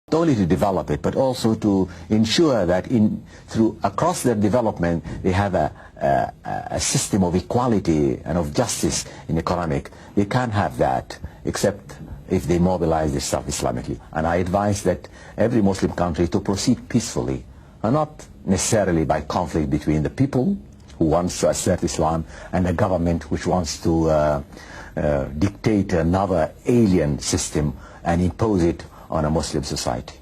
Not only to develop it, but also to ensure that across their development they have a system of equality and of justice in economic. They can't have that except if they mobilize themselves Islamically. And I advise that every Muslim country to proceed peacefully, and not necessarily by conflict between the people who wants to assert Islam and the government which wants to dictate another alien system and impose it on a Muslim society.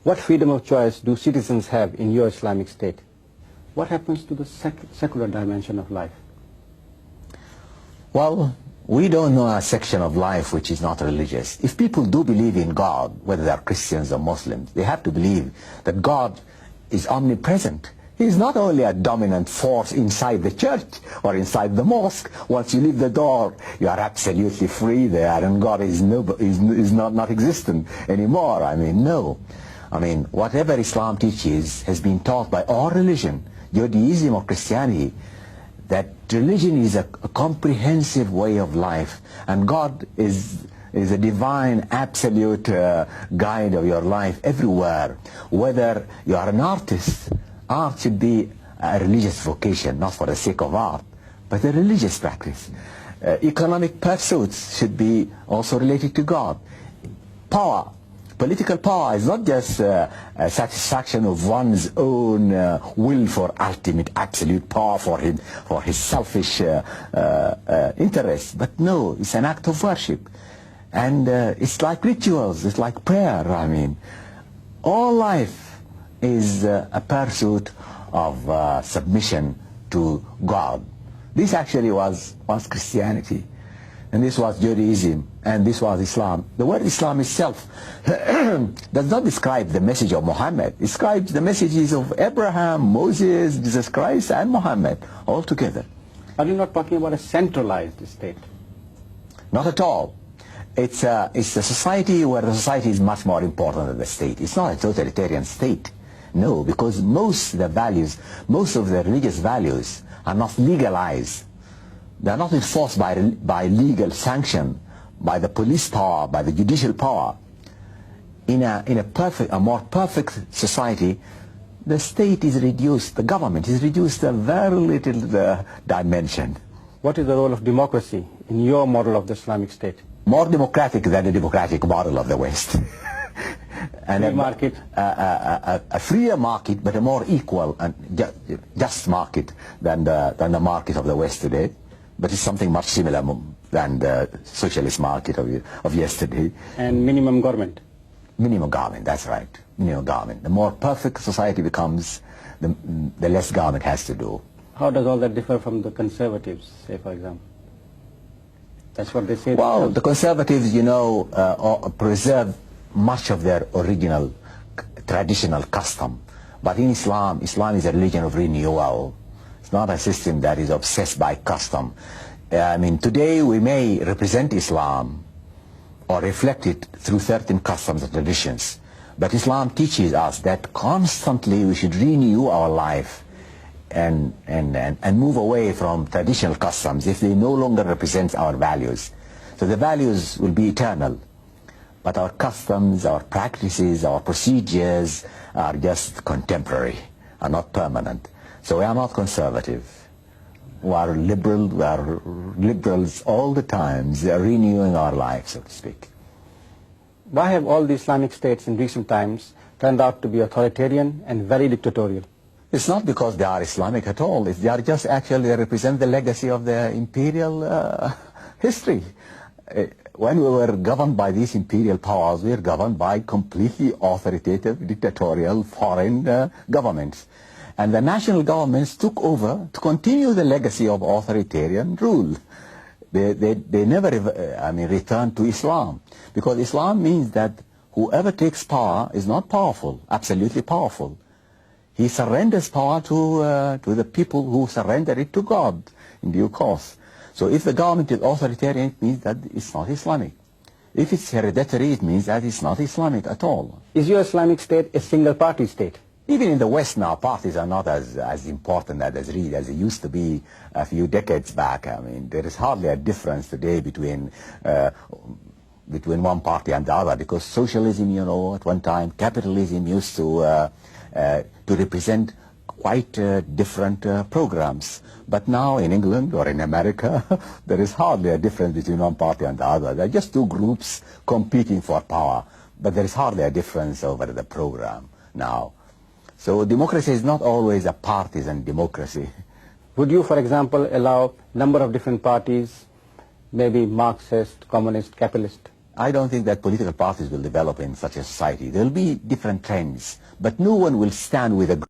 What freedom of choice do citizens have in your Islamic state? What happens to the secular dimension of life? Well, we don't know a section of life which is not religious. If people do believe in God, whether they are Christians or Muslims, they have to believe that God is omnipresent. He is not only a dominant force inside the church or inside the mosque. Once you leave the door, you are absolutely free there, and God is not existent anymore. I mean, no. I mean, whatever Islam teaches has been taught by all religion, Judaism or Christianity, that religion is a comprehensive way of life, and God is a divine, absolute guide of your life everywhere. Whether you are an artist, art should be a religious vocation, not for the sake of art, but a religious practice. Economic pursuits should be also related to God. Power, political power is not just a satisfaction of one's own will for ultimate, absolute power for his selfish interests, but no, it's an act of worship. And it's like rituals, it's like prayer, I mean. All life is a pursuit of submission to God. This actually was Christianity, and this was Judaism, and this was Islam. The word Islam itself does not describe the message of Muhammad. It describes the messages of Abraham, Moses, Jesus Christ, and Muhammad all together. Are you not talking about a centralized state? Not at all. It's a society where the society is much more important than the state. It's not a totalitarian state. No, because most of the religious values are not legalized. They are not enforced by legal sanction, by the police power, by the judicial power. In a more perfect society, the state is reduced, the government is reduced to a very little dimension. What is the role of democracy in your model of the Islamic state? More democratic than the democratic model of the West. And free market? A freer market, but a more equal and just market than the market of the West today. But it's something much similar than the socialist market of yesterday. And minimum government? Minimum government, that's right. Minimum government. The more perfect society becomes, the less government has to do. How does all that differ from the conservatives, say, for example? That's what they say. Well, the conservatives, you know, preserve much of their original traditional custom. But in Islam is a religion of renewal. It's not a system that is obsessed by custom. I mean, today we may represent Islam or reflect it through certain customs and traditions. But Islam teaches us that constantly we should renew our life and move away from traditional customs if they no longer represent our values. So the values will be eternal. But our customs, our practices, our procedures are just contemporary, are not permanent. So we are not conservative. We are liberals all the time, renewing our lives, so to speak. Why have all the Islamic states in recent times turned out to be authoritarian and very dictatorial? It's not because they are Islamic at all. They are just actually, they represent the legacy of the imperial history. When we were governed by these imperial powers, we were governed by completely authoritative, dictatorial foreign governments. And the national governments took over to continue the legacy of authoritarian rule. They never, returned to Islam. Because Islam means that whoever takes power is not powerful, absolutely powerful. He surrenders power to the people who surrender it to God in due course. So if the government is authoritarian, it means that it's not Islamic. If it's hereditary, it means that it's not Islamic at all. Is your Islamic state a single-party state? Even in the West now, parties are not as important as they used to be a few decades back. I mean, there is hardly a difference today between between one party and the other, because socialism, you know, at one time, capitalism used to represent quite different programs. But now in England or in America, there is hardly a difference between one party and the other. They're just two groups competing for power, but there is hardly a difference over the program now. So democracy is not always a partisan democracy. Would you, for example, allow a number of different parties, maybe Marxist, communist, capitalist? I don't think that political parties will develop in such a society. There will be different trends, but no one will stand with a group